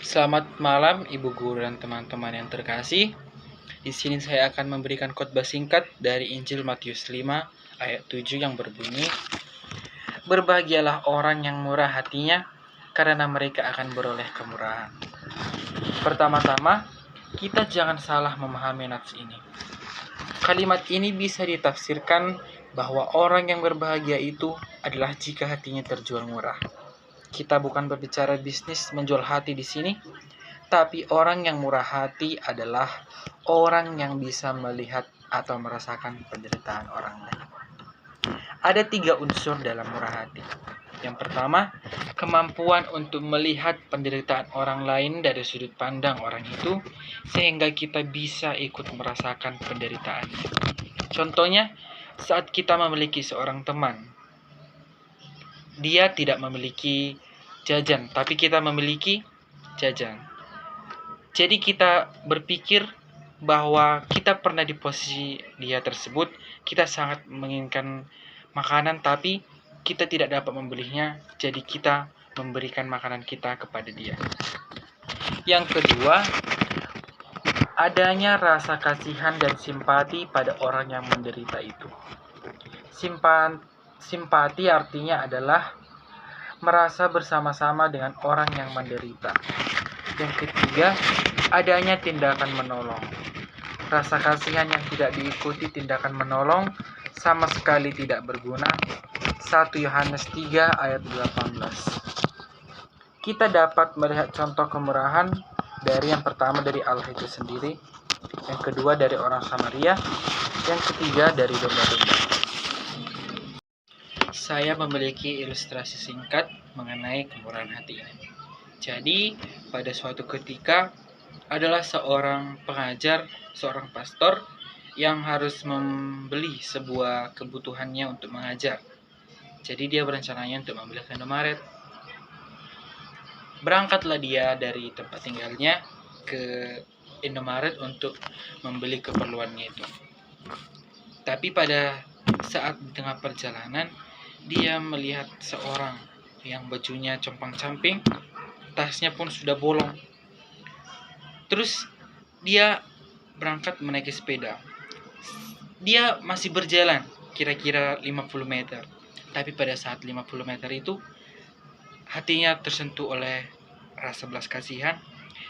Selamat malam Ibu Guru dan teman-teman yang terkasih. Di sini saya akan memberikan khotbah singkat dari Injil Matius 5 ayat 7 yang berbunyi, "Berbahagialah orang yang murah hatinya, karena mereka akan beroleh kemurahan." Pertama-tama, kita jangan salah memahami nats ini. Kalimat ini bisa ditafsirkan bahwa orang yang berbahagia itu adalah jika hatinya terjual murah. Kita bukan berbicara bisnis menjual hati di sini, tapi orang yang murah hati adalah orang yang bisa melihat atau merasakan penderitaan orang lain. Ada 3 unsur dalam murah hati. Yang pertama, kemampuan untuk melihat penderitaan orang lain dari sudut pandang orang itu, sehingga kita bisa ikut merasakan penderitaannya. Contohnya, saat kita memiliki seorang teman, dia tidak memiliki jajan, tapi kita memiliki jajan. Jadi kita berpikir bahwa kita pernah di posisi dia tersebut, kita sangat menginginkan makanan tapi kita tidak dapat membelinya, jadi kita memberikan makanan kita kepada dia. Yang kedua, adanya rasa kasihan dan simpati pada orang yang menderita itu. Simpati artinya adalah merasa bersama-sama dengan orang yang menderita. Yang ketiga, adanya tindakan menolong. Rasa kasihan yang tidak diikuti tindakan menolong sama sekali tidak berguna. 1 Yohanes 3 ayat 18. Kita dapat melihat contoh kemurahan dari yang pertama dari Allah itu sendiri, yang kedua dari orang Samaria, yang ketiga dari domba-domba. Saya memiliki ilustrasi singkat mengenai kemurahan hati ini. Jadi, pada suatu ketika adalah seorang pengajar, seorang pastor yang harus membeli sebuah kebutuhannya untuk mengajar. Jadi dia berencananya untuk membeli ke Indomaret. Berangkatlah dia dari tempat tinggalnya ke Indomaret untuk membeli keperluannya itu. Tapi pada saat di tengah perjalanan, dia melihat seorang yang bajunya compang-camping, tasnya pun sudah bolong. Terus dia berangkat menaiki sepeda. Dia masih berjalan kira-kira 50 meter. Tapi pada saat 50 meter itu, hatinya tersentuh oleh rasa belas kasihan.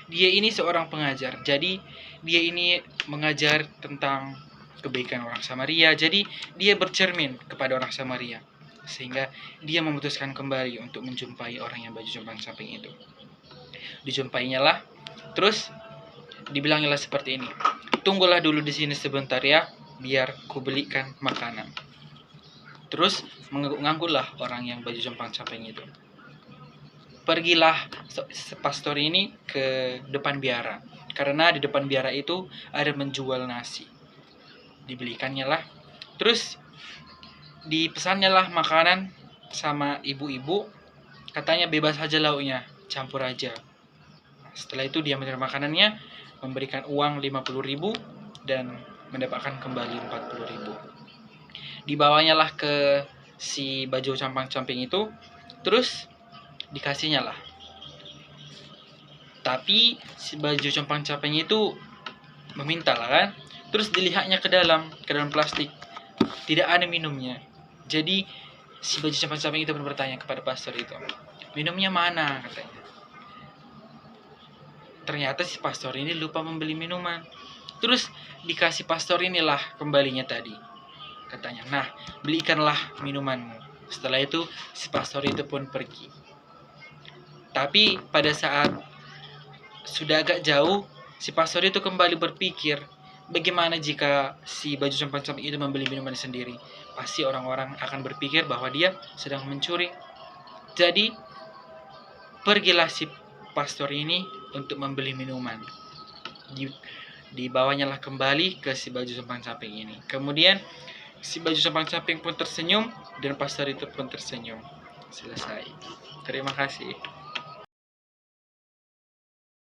Dia ini seorang pengajar, jadi dia ini mengajar tentang kebaikan orang Samaria. Jadi dia bercermin kepada orang Samaria, sehingga dia memutuskan kembali untuk menjumpai orang yang baju compang-camping itu. Dijumpainya lah, terus dibilangilah seperti ini, "Tunggulah dulu di sini sebentar ya, biar kubelikan makanan." Terus mengangguklah orang yang baju compang-camping itu. Pergilah pastor ini ke depan biara, karena di depan biara itu ada menjual nasi. Dibelikannya lah, terus dipesannya lah makanan sama ibu-ibu, katanya bebas aja lauknya, campur aja. Setelah itu dia menerima makanannya, memberikan uang 50.000 dan mendapatkan kembali 40.000. Dibawanya lah ke si baju campang-camping itu, terus dikasihnya lah. Tapi si baju compang-camping itu meminta lah kan. Terus dilihatnya ke dalam plastik, tidak ada minumnya. Jadi si baju compang-camping itu pun bertanya kepada pastor itu, "Minumnya mana?" katanya. Ternyata si pastor ini lupa membeli minuman. Terus dikasih pastor inilah kembalinya tadi. Katanya, "Nah, belikanlah minumanmu." Setelah itu si pastor itu pun pergi. Tapi pada saat sudah agak jauh, si pastor itu kembali berpikir, bagaimana jika si baju compang-camping itu membeli minuman sendiri? Pasti orang-orang akan berpikir bahwa dia sedang mencuri. Jadi pergilah si pastor ini untuk membeli minuman. Dibawanya lah kembali ke si baju compang-camping ini. Kemudian si baju compang-camping pun tersenyum dan pastor itu pun tersenyum. Selesai. Terima kasih.